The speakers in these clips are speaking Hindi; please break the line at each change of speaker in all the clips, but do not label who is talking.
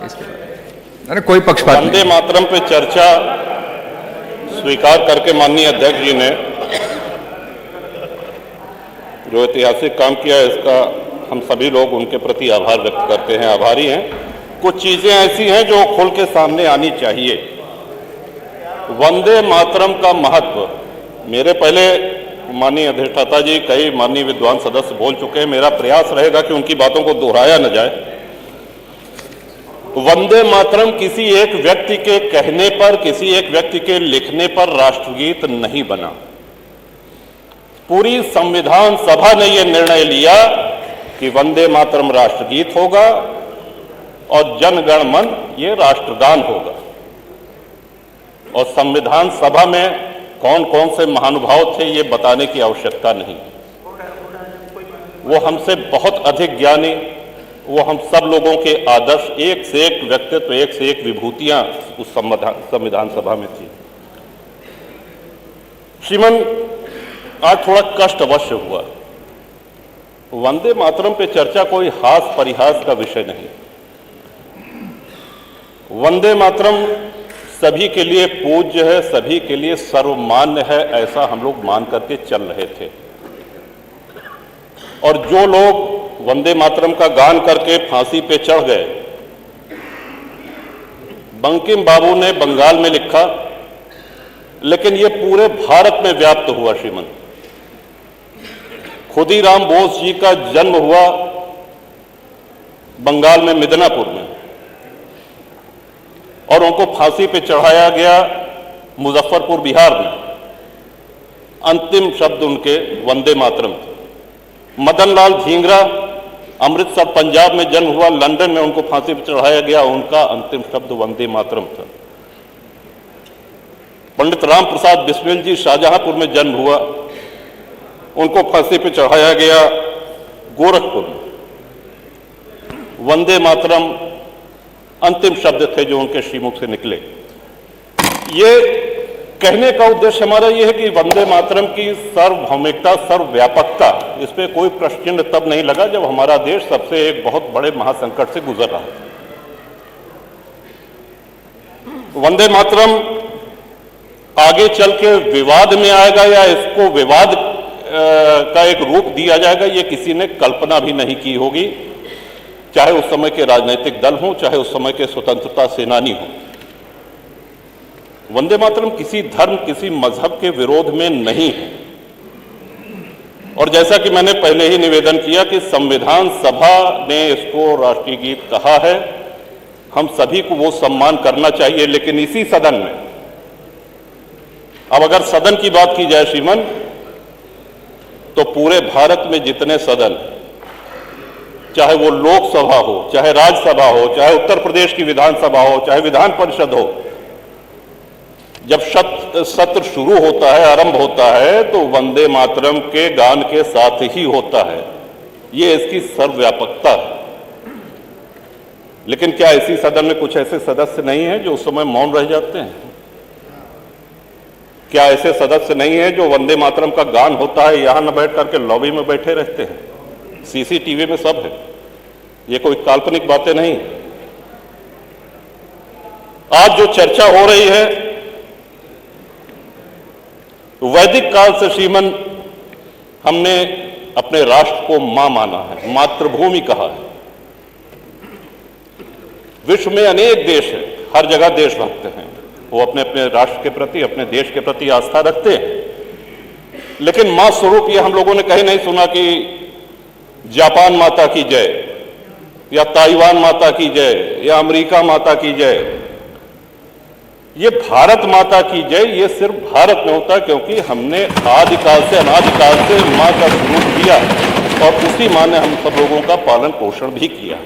इसके बारे में। अरे कोई पक्षपात नहीं।
वंदे मातरम पे चर्चा स्वीकार करके माननीय अध्यक्ष जी ने जो ऐतिहासिक काम किया है, इसका हम सभी लोग उनके प्रति आभार व्यक्त करते हैं, आभारी हैं। कुछ चीजें ऐसी हैं जो खुल के सामने आनी चाहिए। वंदे मातरम का महत्व, मेरे पहले माननीय अधिष्ठाता जी, कई माननीय विद्वान सदस्य बोल चुके हैं। मेरा प्रयास रहेगा कि उनकी बातों को दोहराया न जाए। वंदे मातरम किसी एक व्यक्ति के कहने पर, किसी एक व्यक्ति के लिखने पर राष्ट्रगीत नहीं बना। पूरी संविधान सभा ने यह निर्णय लिया कि वंदे मातरम राष्ट्रगीत होगा और जन गण मन ये राष्ट्रगान होगा। और संविधान सभा में कौन कौन से महानुभाव थे ये बताने की आवश्यकता नहीं। वो हमसे बहुत अधिक ज्ञानी, वो हम सब लोगों के आदर्श, एक से एक व्यक्तित्व, एक से एक विभूतियां उस संविधान सभा में थी। श्रीमान, आज थोड़ा कष्ट अवश्य हुआ। वंदे मातरम पे चर्चा कोई हास परिहास का विषय नहीं। वंदे मातरम सभी के लिए पूज्य है, सभी के लिए सर्वमान्य है, ऐसा हम लोग मान करके चल रहे थे। और जो लोग वंदे मातरम का गान करके फांसी पे चढ़ गए, बंकिम बाबू ने बंगाल में लिखा, लेकिन यह पूरे भारत में व्याप्त हुआ। श्रीमन, खुदीराम बोस जी का जन्म हुआ बंगाल में मिदनापुर में, और उनको फांसी पे चढ़ाया गया मुजफ्फरपुर बिहार में। अंतिम शब्द उनके वंदे मातरम थे। मदन लाल धींगरा अमृतसर पंजाब में जन्म हुआ, लंदन में उनको फांसी पर चढ़ाया गया, उनका अंतिम शब्द वंदे मातरम था। पंडित राम प्रसाद बिस्मिल जी शाहजहांपुर में जन्म हुआ, उनको फांसी पर चढ़ाया गया गोरखपुर में। वंदे मातरम अंतिम शब्द थे जो उनके श्रीमुख से निकले। ये कहने का उद्देश्य हमारा यह है कि वंदे मातरम की सर्वभौमिकता, सर्वव्यापकता, इस पे कोई प्रश्न चिन्ह तब नहीं लगा जब हमारा देश सबसे एक बहुत बड़े महासंकट से गुजर रहा था। वंदे मातरम आगे चल के विवाद में आएगा या इसको विवाद का एक रूप दिया जाएगा, ये किसी ने कल्पना भी नहीं की होगी, चाहे उस समय के राजनीतिक दल हों, चाहे उस समय के स्वतंत्रता सेनानी हों। वंदे मातरम किसी धर्म, किसी मजहब के विरोध में नहीं है। और जैसा कि मैंने पहले ही निवेदन किया कि संविधान सभा ने इसको राष्ट्रीय गीत कहा है, हम सभी को वो सम्मान करना चाहिए। लेकिन इसी सदन में, अब अगर सदन की बात की जाए श्रीमन, तो पूरे भारत में जितने सदन, चाहे वो लोकसभा हो, चाहे राज्यसभा हो, चाहे उत्तर प्रदेश की विधानसभा हो, चाहे विधान परिषद हो, जब सत्र शुरू होता है, आरंभ होता है, तो वंदे मातरम के गान के साथ ही होता है। ये इसकी सर्वव्यापकता है। लेकिन क्या इसी सदन में कुछ ऐसे सदस्य नहीं हैं जो उस समय मौन रह जाते हैं? क्या ऐसे सदस्य नहीं हैं जो वंदे मातरम का गान होता है यहां न बैठ करके लॉबी में बैठे रहते हैं? सीसीटीवी में सब है, ये कोई काल्पनिक बातें नहीं। आज जो चर्चा हो रही है, वैदिक काल से श्रीमन हमने अपने राष्ट्र को मां माना है, मातृभूमि कहा है। विश्व में अनेक देश हैं, हर जगह देशभक्त हैं, वो अपने अपने राष्ट्र के प्रति, अपने देश के प्रति आस्था रखते हैं। लेकिन मां स्वरूप ये हम लोगों ने कहीं नहीं सुना कि जापान माता की जय, या ताइवान माता की जय, या अमेरिका माता की जय। ये भारत माता की जय, ये सिर्फ भारत में होता है, क्योंकि हमने आदिकाल से, अनादिकाल से मां का स्वरूप दिया और उसी मां ने हम सब लोगों का पालन पोषण भी किया।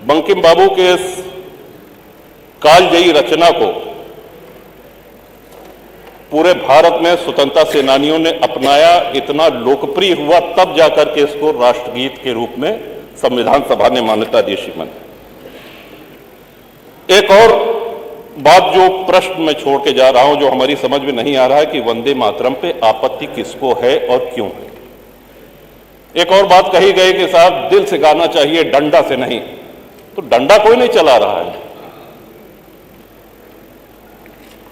बंकिम बाबू के इस कालजयी रचना को पूरे भारत में स्वतंत्रता सेनानियों ने अपनाया, इतना लोकप्रिय हुआ, तब जाकर के इसको राष्ट्रगीत के रूप में संविधान सभा ने मान्यता दी। श्रीमन, एक और बात जो प्रश्न में छोड़ के जा रहा हूं, जो हमारी समझ में नहीं आ रहा है कि वंदे मातरम पे आपत्ति किसको है और क्यों है। एक और बात कही गई कि साहब दिल से गाना चाहिए, डंडा से नहीं। तो डंडा कोई नहीं चला रहा है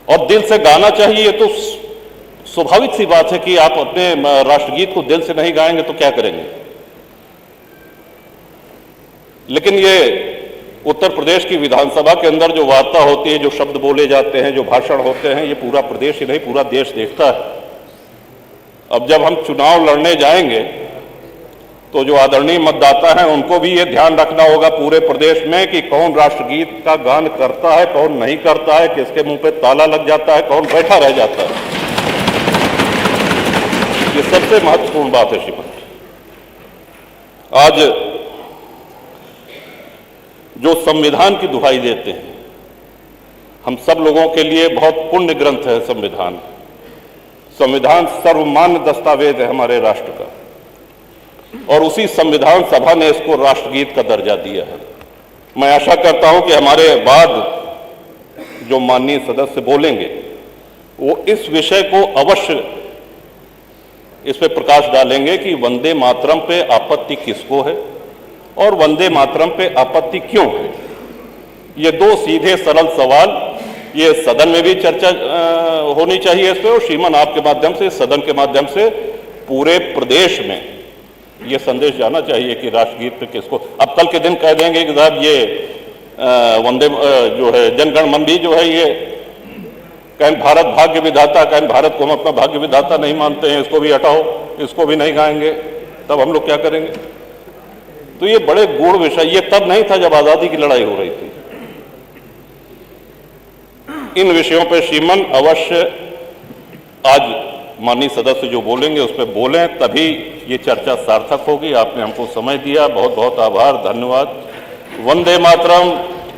और दिल से गाना चाहिए। ये तो स्वाभाविक सी बात है कि आप अपने राष्ट्रगीत को दिल से नहीं गाएंगे तो क्या करेंगे। लेकिन ये उत्तर प्रदेश की विधानसभा के अंदर जो वार्ता होती है, जो शब्द बोले जाते हैं, जो भाषण होते हैं, ये पूरा प्रदेश ही नहीं पूरा देश देखता है। अब जब हम चुनाव लड़ने जाएंगे तो जो आदरणीय मतदाता हैं उनको भी ये ध्यान रखना होगा पूरे प्रदेश में कि कौन राष्ट्रगीत का गान करता है, कौन नहीं करता है, किसके मुंह पे ताला लग जाता है, कौन बैठा रह जाता है। ये सबसे महत्वपूर्ण बात है श्रीमान। आज जो संविधान की दुहाई देते हैं, हम सब लोगों के लिए बहुत पुण्य ग्रंथ है संविधान। संविधान सर्वमान्य दस्तावेज है हमारे राष्ट्र का और उसी संविधान सभा ने इसको राष्ट्रगीत का दर्जा दिया है। मैं आशा करता हूं कि हमारे बाद जो माननीय सदस्य बोलेंगे वो इस विषय को अवश्य इस पे प्रकाश डालेंगे कि वंदे मातरम पे आपत्ति किसको है और वंदे मातरम पे आपत्ति क्यों है। ये दो सीधे सरल सवाल ये सदन में भी चर्चा होनी चाहिए इस पे और श्रीमान आपके माध्यम से, सदन के माध्यम से पूरे प्रदेश में ये संदेश जाना चाहिए कि राष्ट्रगीत पे किसको। अब कल के दिन कह देंगे कि साहब ये वंदे जो है जनगण मन भी जो है ये कहीं भारत भाग्य विधाता, कहीं भारत को हम अपना भाग्य विधाता नहीं मानते हैं, इसको भी हटाओ, इसको भी नहीं गाएंगे, तब हम लोग क्या करेंगे। तो ये बड़े गूढ़ विषय, ये तब नहीं था जब आजादी की लड़ाई हो रही थी। इन विषयों पर श्रीमान अवश्य आज माननीय सदस्य जो बोलेंगे उस पर बोलें, तभी ये चर्चा सार्थक होगी। आपने हमको समय दिया, बहुत बहुत आभार, धन्यवाद। वंदे मातरम,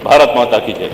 भारत माता की जय।